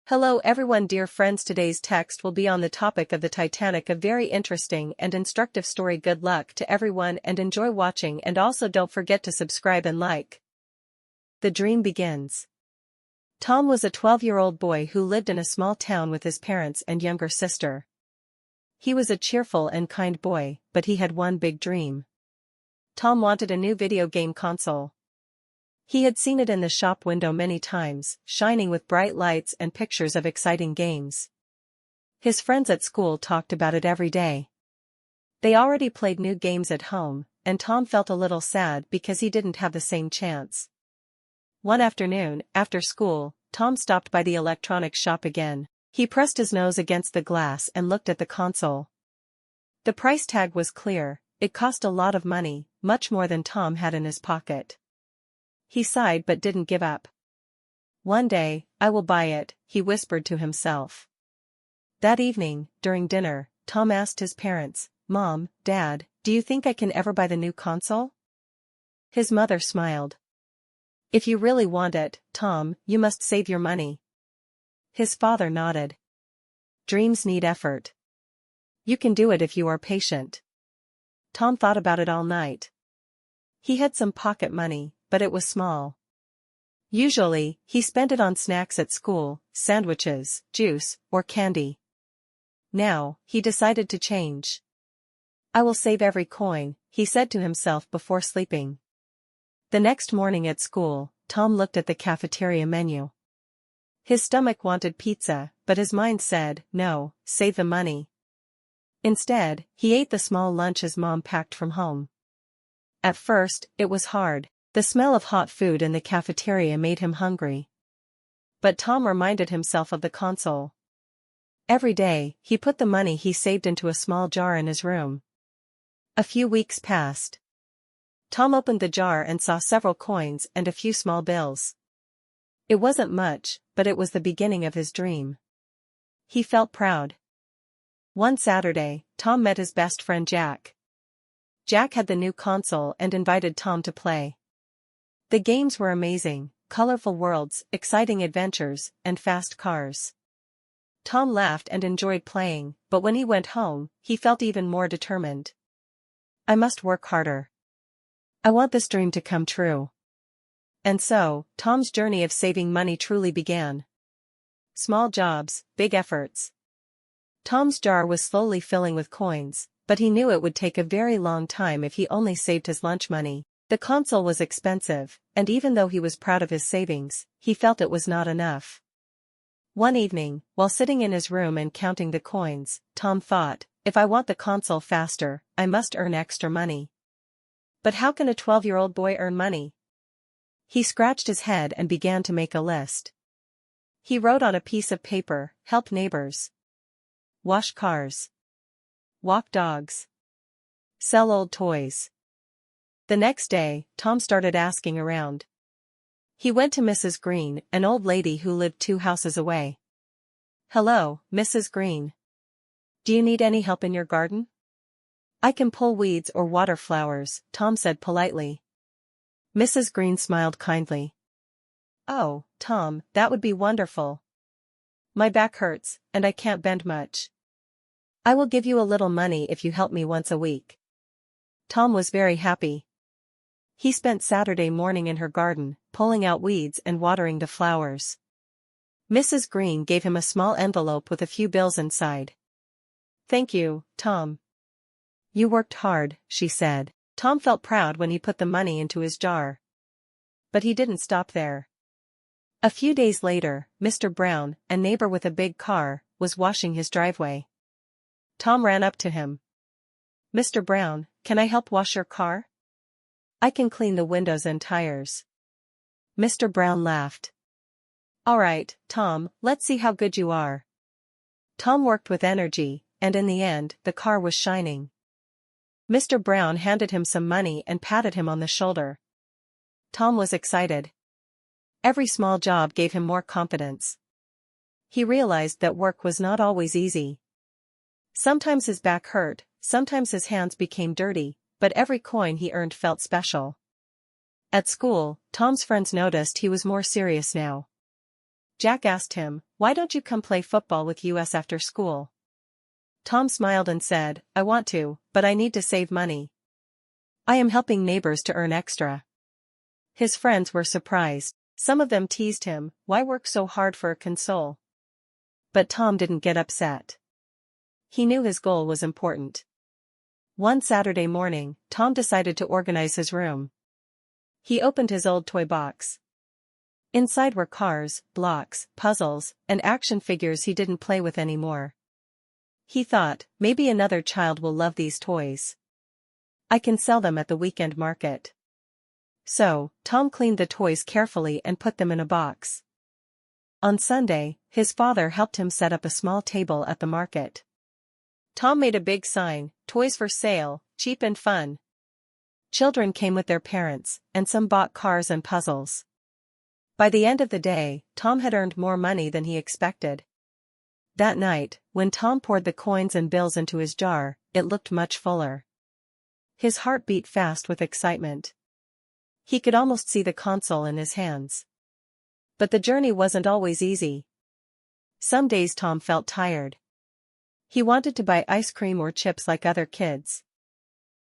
Hello everyone, dear friends. Today's text will be on the topic of the Titanic, a very interesting and instructive story. Good luck to everyone and enjoy watching, and also don't forget to subscribe and like. The dream begins. Tom was a 12-year-old boy who lived in a small town with his parents and younger sister. He was a cheerful and kind boy, but he had one big dream. Tom wanted a new video game console. He had seen it in the shop window many times, shining with bright lights and pictures of exciting games. His friends at school talked about it every day. They already played new games at home, and Tom felt a little sad because he didn't have the same chance. One afternoon, after school, Tom stopped by the electronics shop again. He pressed his nose against the glass and looked at the console. The price tag was clear. It cost a lot of money, much more than Tom had in his pocket. He sighed but didn't give up. "One day, I will buy it," he whispered to himself. That evening, during dinner, Tom asked his parents, "Mom, Dad, do you think I can ever buy the new console?" His mother smiled. "If you really want it, Tom, you must save your money." His father nodded. "Dreams need effort. You can do it if you are patient." Tom thought about it all night. He had some pocket money, but it was small. Usually, he spent it on snacks at school, sandwiches, juice, or candy. Now, he decided to change. "I will save every coin," he said to himself before sleeping. The next morning at school, Tom looked at the cafeteria menu. His stomach wanted pizza, but his mind said, "No, save the money." Instead, he ate the small lunch his mom packed from home. At first, it was hard. The smell of hot food in the cafeteria made him hungry. But Tom reminded himself of the console. Every day, he put the money he saved into a small jar in his room. A few weeks passed. Tom opened the jar and saw several coins and a few small bills. It wasn't much, but it was the beginning of his dream. He felt proud. One Saturday, Tom met his best friend Jack. Jack had the new console and invited Tom to play. The games were amazing: colorful worlds, exciting adventures, and fast cars. Tom laughed and enjoyed playing, but when he went home, he felt even more determined. "I must work harder. I want this dream to come true." And so, Tom's journey of saving money truly began. Small jobs, big efforts. Tom's jar was slowly filling with coins, but he knew it would take a very long time if he only saved his lunch money. The console was expensive, and even though he was proud of his savings, he felt it was not enough. One evening, while sitting in his room and counting the coins, Tom thought, "If I want the console faster, I must earn extra money. But how can a 12-year-old boy earn money?" He scratched his head and began to make a list. He wrote on a piece of paper, "Help neighbors. Wash cars. Walk dogs. Sell old toys." The next day, Tom started asking around. He went to Mrs. Green, an old lady who lived 2 houses away. "Hello, Mrs. Green. Do you need any help in your garden?" "I can pull weeds or water flowers," Tom said politely. Mrs. Green smiled kindly. "Oh, Tom, that would be wonderful. My back hurts, and I can't bend much. I will give you a little money if you help me once a week." Tom was very happy. He spent Saturday morning in her garden, pulling out weeds and watering the flowers. Mrs. Green gave him a small envelope with a few bills inside. "Thank you, Tom. You worked hard," she said. Tom felt proud when he put the money into his jar. But he didn't stop there. A few days later, Mr. Brown, a neighbor with a big car, was washing his driveway. Tom ran up to him. "Mr. Brown, can I help wash your car? I can clean the windows and tires." Mr. Brown laughed. "All right, Tom, let's see how good you are." Tom worked with energy, and in the end, the car was shining. Mr. Brown handed him some money and patted him on the shoulder. Tom was excited. Every small job gave him more confidence. He realized that work was not always easy. Sometimes his back hurt, sometimes his hands became dirty, but every coin he earned felt special. At school, Tom's friends noticed he was more serious now. Jack asked him, "Why don't you come play football with us after school?" Tom smiled and said, "I want to, but I need to save money. I am helping neighbors to earn extra." His friends were surprised. Some of them teased him, "Why work so hard for a console?" But Tom didn't get upset. He knew his goal was important. One Saturday morning, Tom decided to organize his room. He opened his old toy box. Inside were cars, blocks, puzzles, and action figures he didn't play with anymore. He thought, maybe another child will love these toys. I can sell them at the weekend market. So, Tom cleaned the toys carefully and put them in a box. On Sunday, his father helped him set up a small table at the market. Tom made a big sign, "Toys for sale, cheap and fun." Children came with their parents, and some bought cars and puzzles. By the end of the day, Tom had earned more money than he expected. That night, when Tom poured the coins and bills into his jar, it looked much fuller. His heart beat fast with excitement. He could almost see the console in his hands. But the journey wasn't always easy. Some days Tom felt tired. He wanted to buy ice cream or chips like other kids.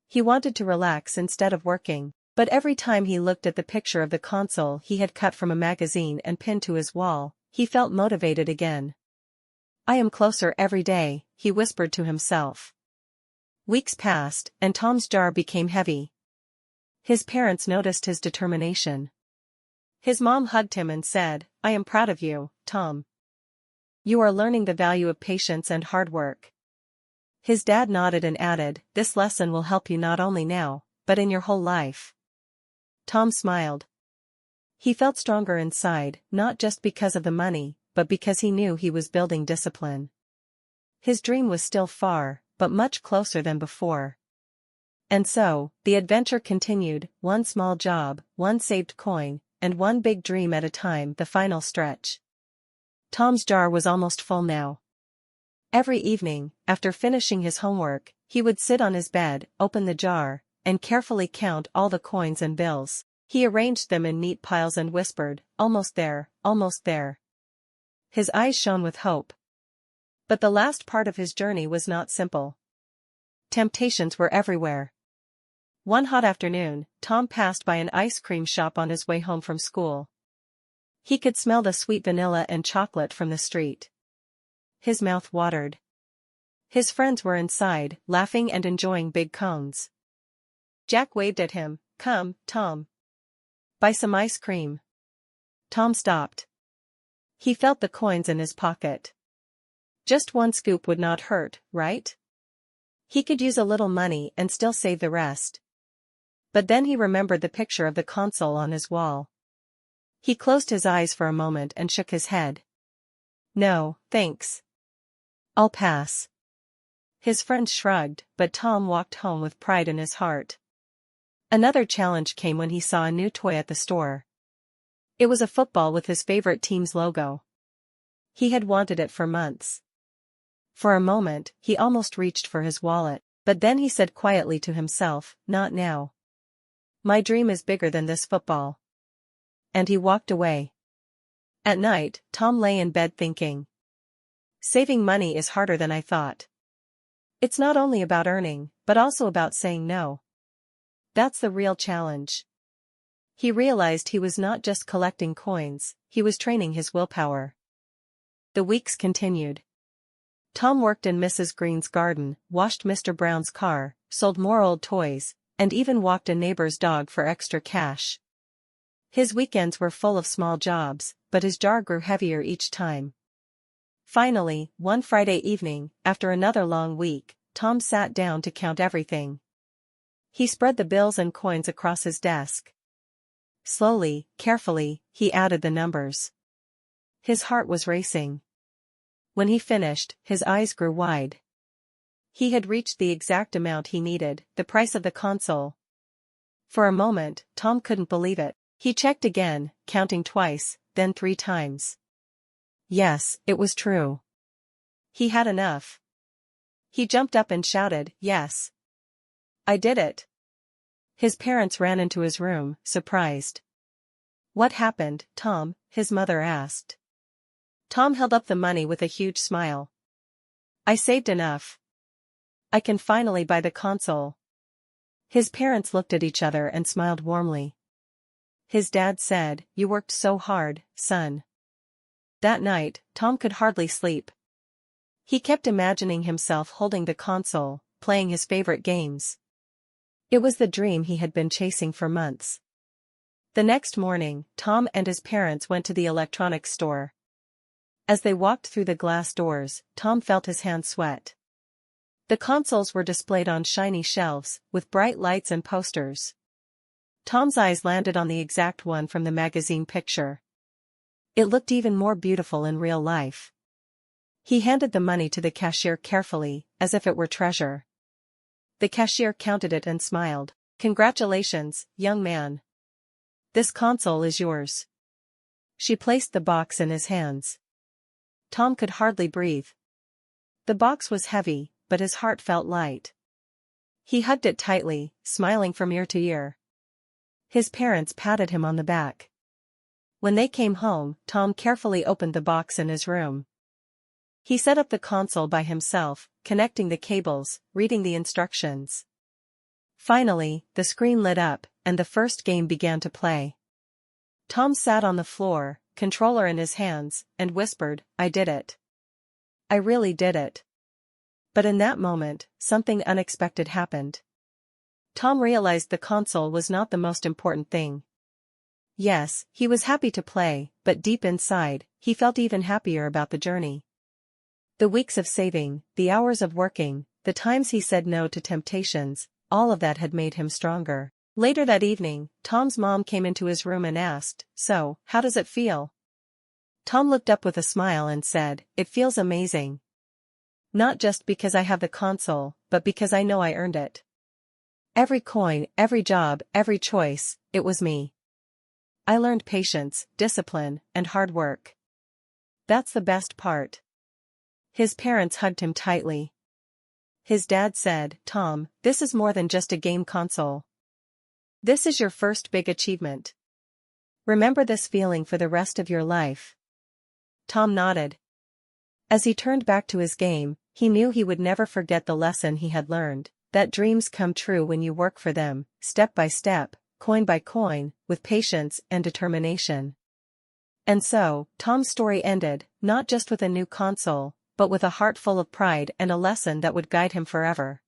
He wanted to relax instead of working, but every time he looked at the picture of the console he had cut from a magazine and pinned to his wall, he felt motivated again. "I am closer every day," he whispered to himself. Weeks passed, and Tom's jar became heavy. His parents noticed his determination. His mom hugged him and said, "I am proud of you, Tom. You are learning the value of patience and hard work." His dad nodded and added, "This lesson will help you not only now, but in your whole life." Tom smiled. He felt stronger inside, not just because of the money, but because he knew he was building discipline. His dream was still far, but much closer than before. And so, the adventure continued, one small job, one saved coin, and one big dream at a time, the final stretch. Tom's jar was almost full now. Every evening, after finishing his homework, he would sit on his bed, open the jar, and carefully count all the coins and bills. He arranged them in neat piles and whispered, "Almost there, almost there." His eyes shone with hope. But the last part of his journey was not simple. Temptations were everywhere. One hot afternoon, Tom passed by an ice cream shop on his way home from school. He could smell the sweet vanilla and chocolate from the street. His mouth watered. His friends were inside, laughing and enjoying big cones. Jack waved at him, "Come, Tom. Buy some ice cream." Tom stopped. He felt the coins in his pocket. Just one scoop would not hurt, right? He could use a little money and still save the rest. But then he remembered the picture of the console on his wall. He closed his eyes for a moment and shook his head. "No, thanks. I'll pass." His friends shrugged, but Tom walked home with pride in his heart. Another challenge came when he saw a new toy at the store. It was a football with his favorite team's logo. He had wanted it for months. For a moment, he almost reached for his wallet, but then he said quietly to himself, "Not now. My dream is bigger than this football." And he walked away. At night, Tom lay in bed thinking, "Saving money is harder than I thought. It's not only about earning, but also about saying no. That's the real challenge." He realized he was not just collecting coins, he was training his willpower. The weeks continued. Tom worked in Mrs. Green's garden, washed Mr. Brown's car, sold more old toys, and even walked a neighbor's dog for extra cash. His weekends were full of small jobs, but his jar grew heavier each time. Finally, one Friday evening, after another long week, Tom sat down to count everything. He spread the bills and coins across his desk. Slowly, carefully, he added the numbers. His heart was racing. When he finished, his eyes grew wide. He had reached the exact amount he needed, the price of the console. For a moment, Tom couldn't believe it. He checked again, counting twice, then 3 times. Yes, it was true. He had enough. He jumped up and shouted, "Yes! I did it!" His parents ran into his room, surprised. "What happened, Tom?" his mother asked. Tom held up the money with a huge smile. I saved enough. I can finally buy the console. His parents looked at each other and smiled warmly. His dad said, "You worked so hard, son." That night, Tom could hardly sleep. He kept imagining himself holding the console, playing his favorite games. It was the dream he had been chasing for months. The next morning, Tom and his parents went to the electronics store. As they walked through the glass doors, Tom felt his hands sweat. The consoles were displayed on shiny shelves, with bright lights and posters. Tom's eyes landed on the exact one from the magazine picture. It looked even more beautiful in real life. He handed the money to the cashier carefully, as if it were treasure. The cashier counted it and smiled. "Congratulations, young man. This console is yours." She placed the box in his hands. Tom could hardly breathe. The box was heavy, but his heart felt light. He hugged it tightly, smiling from ear to ear. His parents patted him on the back. When they came home, Tom carefully opened the box in his room. He set up the console by himself, connecting the cables, reading the instructions. Finally, the screen lit up, and the first game began to play. Tom sat on the floor, controller in his hands, and whispered, "I did it. I really did it." But in that moment, something unexpected happened. Tom realized the console was not the most important thing. Yes, he was happy to play, but deep inside, he felt even happier about the journey. The weeks of saving, the hours of working, the times he said no to temptations, all of that had made him stronger. Later that evening, Tom's mom came into his room and asked, "So, how does it feel?" Tom looked up with a smile and said, "It feels amazing. Not just because I have the console, but because I know I earned it. Every coin, every job, every choice, it was me. I learned patience, discipline, and hard work. That's the best part." His parents hugged him tightly. His dad said, "Tom, this is more than just a game console. This is your first big achievement. Remember this feeling for the rest of your life." Tom nodded. As he turned back to his game, he knew he would never forget the lesson he had learned, that dreams come true when you work for them, step by step, coin by coin, with patience and determination. And so, Tom's story ended, not just with a new console, but with a heart full of pride and a lesson that would guide him forever.